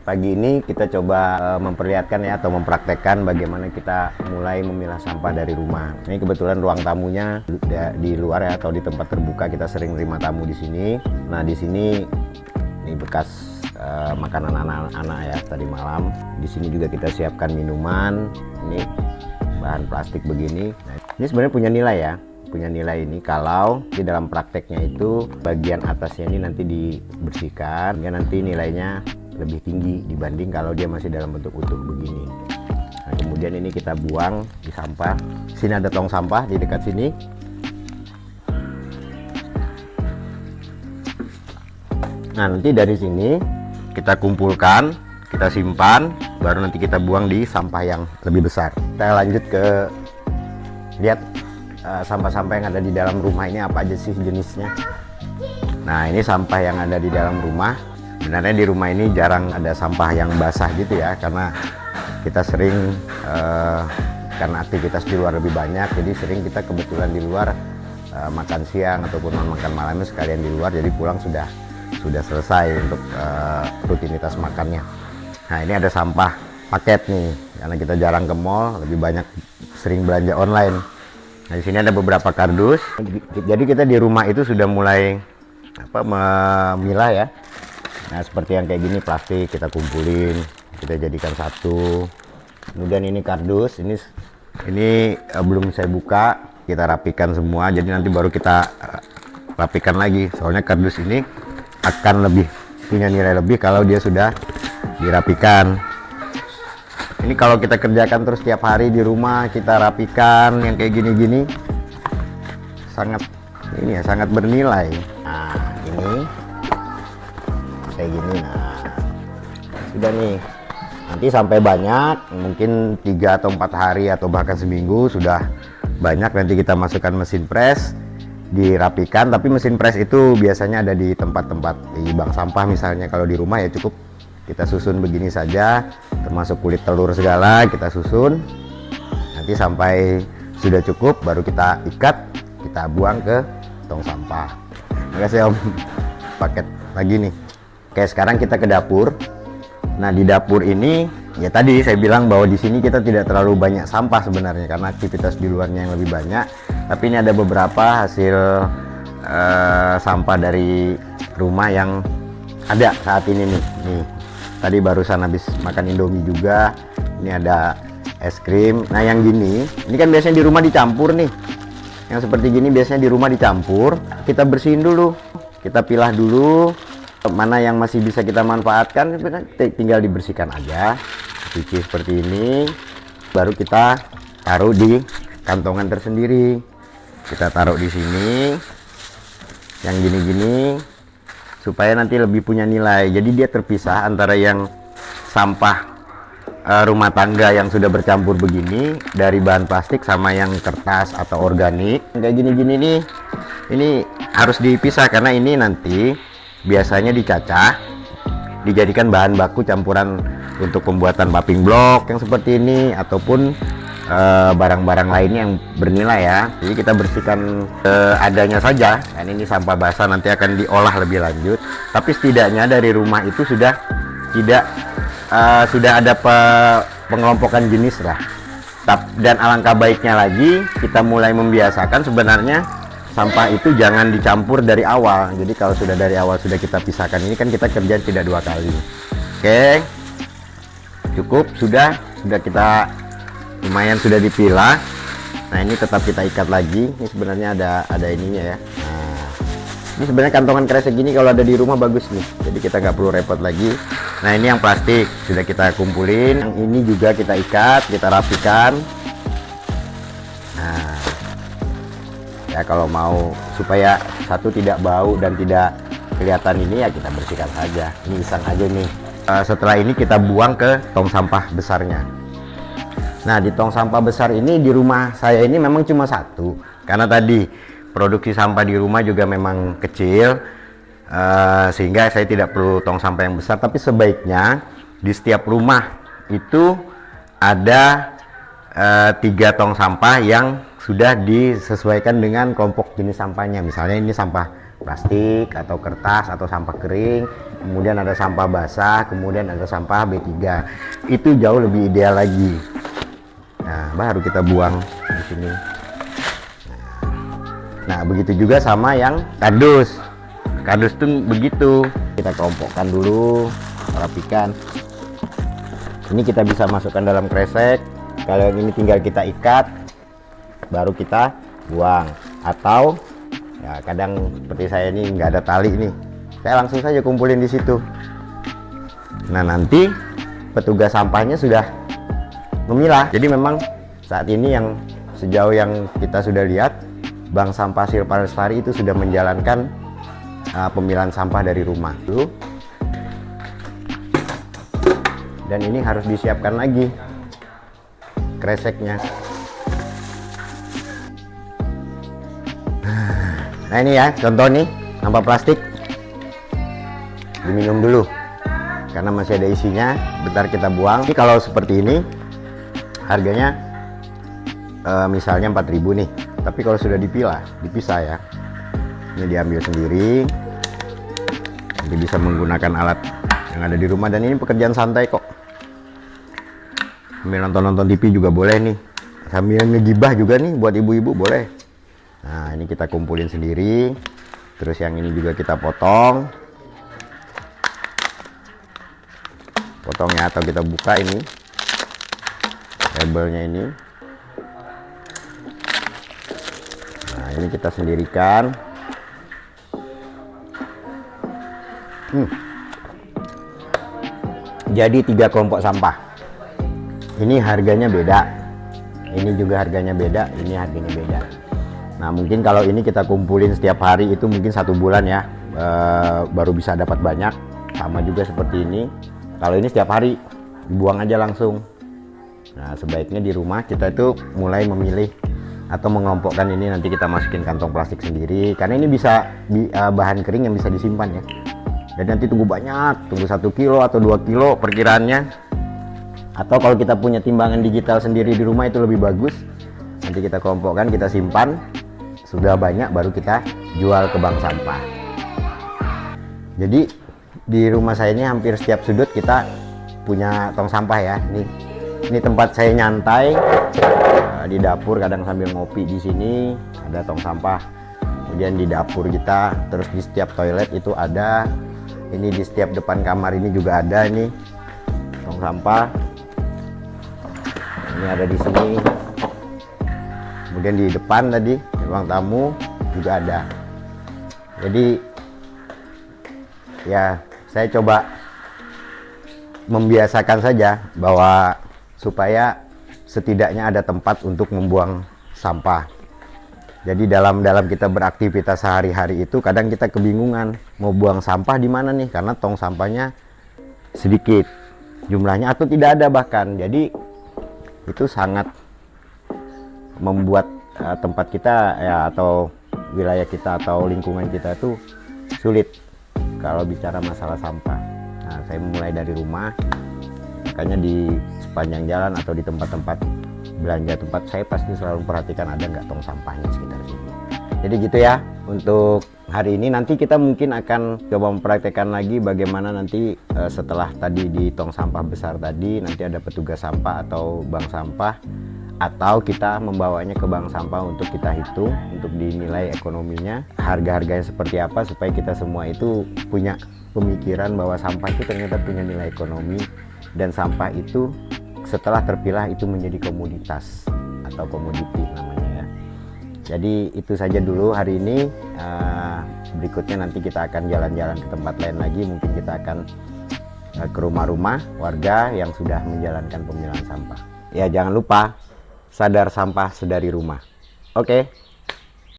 Pagi ini kita coba memperlihatkan ya atau mempraktekkan bagaimana kita mulai memilah sampah dari rumah. Ini kebetulan ruang tamunya di luar ya atau di tempat terbuka, kita sering terima tamu di sini. Nah, di sini ini bekas makanan anak-anak ya tadi malam. Di sini juga kita siapkan minuman. Ini bahan plastik begini. Nah, ini sebenarnya punya nilai ya. Punya nilai ini kalau di dalam prakteknya itu bagian atasnya ini nanti dibersihkan ya, nanti nilainya lebih tinggi dibanding kalau dia masih dalam bentuk utuh begini. Nah, kemudian ini kita buang di sampah. Sini ada tong sampah di dekat sini. Nah, nanti dari sini kita kumpulkan, kita simpan, baru nanti kita buang di sampah yang lebih besar. Kita lanjut ke lihat sampah-sampah yang ada di dalam rumah ini apa aja sih jenisnya. Nah, ini sampah yang ada di dalam rumah. Sebenarnya di rumah ini jarang ada sampah yang basah gitu ya, karena kita sering karena aktivitas di luar lebih banyak, jadi sering kita kebetulan di luar makan siang ataupun makan malamnya sekalian di luar, jadi pulang sudah selesai untuk rutinitas makannya. Nah, ini ada sampah paket nih, karena kita jarang ke mall, lebih banyak sering belanja online. Nah, di sini ada beberapa kardus. Jadi kita di rumah itu sudah mulai memilah ya. Nah, seperti yang kayak gini plastik kita kumpulin, kita jadikan satu. Kemudian ini kardus, ini belum saya buka, kita rapikan semua. Jadi nanti baru kita rapikan lagi. Soalnya kardus ini akan lebih punya nilai lebih kalau dia sudah dirapikan. Ini kalau kita kerjakan terus tiap hari di rumah, kita rapikan yang kayak gini-gini, sangat bernilai. Nah, ini kayak gini. Nah, sudah nih, nanti sampai banyak, mungkin 3 atau 4 hari atau bahkan seminggu sudah banyak, nanti kita masukkan mesin press, dirapikan. Tapi mesin press itu biasanya ada di tempat-tempat di bank sampah misalnya. Kalau di rumah ya cukup kita susun begini saja, termasuk kulit telur segala kita susun. Nanti sampai sudah cukup baru kita ikat, kita buang ke tong sampah. Terima kasih Om. Paket lagi nih. Oke, sekarang kita ke dapur. Nah, di dapur ini ya tadi saya bilang bahwa di sini kita tidak terlalu banyak sampah sebenarnya karena aktivitas di luarnya yang lebih banyak. Tapi ini ada beberapa hasil sampah dari rumah yang ada saat ini nih. Nih, tadi barusan habis makan Indomie juga. Ini ada es krim. Nah, yang gini, ini kan biasanya di rumah dicampur nih. Yang seperti gini biasanya di rumah dicampur. Kita bersihin dulu, kita pilah dulu. Mana yang masih bisa kita manfaatkan tinggal dibersihkan aja, cuci seperti ini, baru kita taruh di kantongan tersendiri. Kita taruh di sini yang gini-gini supaya nanti lebih punya nilai. Jadi dia terpisah antara yang sampah rumah tangga yang sudah bercampur begini dari bahan plastik sama yang kertas atau organik kayak gini-gini nih. Ini harus dipisah karena ini nanti biasanya dicacah, dijadikan bahan baku campuran untuk pembuatan paving block yang seperti ini ataupun barang-barang lainnya yang bernilai ya. Jadi kita bersihkan adanya saja. Dan ini sampah basah nanti akan diolah lebih lanjut. Tapi setidaknya dari rumah itu sudah ada pengelompokan jenis lah. Dan alangkah baiknya lagi kita mulai membiasakan sebenarnya sampah itu jangan dicampur dari awal. Jadi kalau sudah dari awal sudah kita pisahkan, ini kan kita kerja tidak 2 kali. Oke, cukup, sudah kita lumayan sudah dipilah. Nah, ini tetap kita ikat lagi. Ini sebenarnya ada ininya ya. Nah, ini sebenarnya kantongan kresek gini kalau ada di rumah bagus nih, jadi kita nggak perlu repot lagi. Nah, ini yang plastik sudah kita kumpulin, yang ini juga kita ikat, kita rapikan. Nah ya, kalau mau supaya satu tidak bau dan tidak kelihatan ini ya kita bersihkan saja. Ini iseng aja nih. Setelah ini kita buang ke tong sampah besarnya. Nah, di tong sampah besar ini di rumah saya ini memang cuma satu, karena tadi produksi sampah di rumah juga memang kecil, sehingga saya tidak perlu tong sampah yang besar. Tapi sebaiknya di setiap rumah itu ada 3 tong sampah yang sudah disesuaikan dengan kelompok jenis sampahnya. Misalnya ini sampah plastik atau kertas atau sampah kering, kemudian ada sampah basah, kemudian ada sampah B3. Itu jauh lebih ideal lagi. Nah, baru kita buang di sini. Nah, begitu juga sama yang kardus. Kardus tuh begitu. Kita kelompokkan dulu, rapikan. Ini kita bisa masukkan dalam kresek. Kalau yang ini tinggal kita ikat, baru kita buang. Atau ya kadang seperti saya ini nggak ada tali nih, saya langsung saja kumpulin di situ. Nah, nanti petugas sampahnya sudah memilah. Jadi memang saat ini yang sejauh yang kita sudah lihat, Bank Sampah Silpa Lestari itu sudah menjalankan pemilahan sampah dari rumah dulu. Dan ini harus disiapkan lagi kreseknya. Nah, ini ya contoh nih, sampah plastik diminum dulu karena masih ada isinya, bentar kita buang. Ini kalau seperti ini harganya misalnya 4.000 nih, tapi kalau sudah dipisah ya, ini diambil sendiri. Nanti bisa menggunakan alat yang ada di rumah, dan ini pekerjaan santai kok. Sambil nonton TV juga boleh nih, sambil ngegibah juga nih buat ibu-ibu boleh. Nah, ini kita kumpulin sendiri. Terus yang ini juga kita potong ya, atau kita buka ini labelnya ini. Nah, ini kita sendirikan. Jadi 3 kelompok sampah. Ini harganya beda, ini juga harganya beda, ini harganya beda. Nah, mungkin kalau ini kita kumpulin setiap hari itu mungkin 1 bulan ya, baru bisa dapat banyak. Sama juga seperti ini, kalau ini setiap hari dibuang aja langsung. Nah, sebaiknya di rumah kita itu mulai memilih atau mengelompokkan ini, nanti kita masukin kantong plastik sendiri, karena ini bisa bahan kering yang bisa disimpan ya. Dan nanti tunggu banyak, tunggu 1 kilo atau 2 kilo perkiraannya. Atau kalau kita punya timbangan digital sendiri di rumah itu lebih bagus. Nanti kita kelompokkan, kita simpan, sudah banyak baru kita jual ke bank sampah. Jadi di rumah saya ini hampir setiap sudut kita punya tong sampah ya. Ini tempat saya nyantai di dapur, kadang sambil ngopi di sini ada tong sampah. Kemudian di dapur kita, terus di setiap toilet itu ada. Ini di setiap depan kamar ini juga ada nih tong sampah. Ini ada di sini. Kemudian di depan tadi di ruang tamu juga ada. Jadi ya saya coba membiasakan saja bahwa supaya setidaknya ada tempat untuk membuang sampah. Jadi dalam kita beraktivitas sehari-hari itu kadang kita kebingungan mau buang sampah di mana nih, karena tong sampahnya sedikit jumlahnya atau tidak ada bahkan. Jadi itu sangat membuat tempat kita ya, atau wilayah kita atau lingkungan kita itu sulit kalau bicara masalah sampah. Nah, saya mulai dari rumah, makanya di sepanjang jalan atau di tempat-tempat belanja tempat saya pasti selalu perhatikan ada nggak tong sampahnya sekitar sini. Jadi gitu ya untuk hari ini. Nanti kita mungkin akan coba mempraktekkan lagi bagaimana nanti setelah tadi di tong sampah besar tadi, nanti ada petugas sampah atau bank sampah, atau kita membawanya ke bank sampah untuk kita hitung, untuk dinilai ekonominya, harga-harganya seperti apa, supaya kita semua itu punya pemikiran bahwa sampah itu ternyata punya nilai ekonomi, dan sampah itu setelah terpilah itu menjadi komoditas atau komoditi namanya ya. Jadi itu saja dulu hari ini. Berikutnya nanti kita akan jalan-jalan ke tempat lain lagi, mungkin kita akan ke rumah-rumah warga yang sudah menjalankan pemilahan sampah. Ya, jangan lupa sadar sampah sedari rumah. Oke.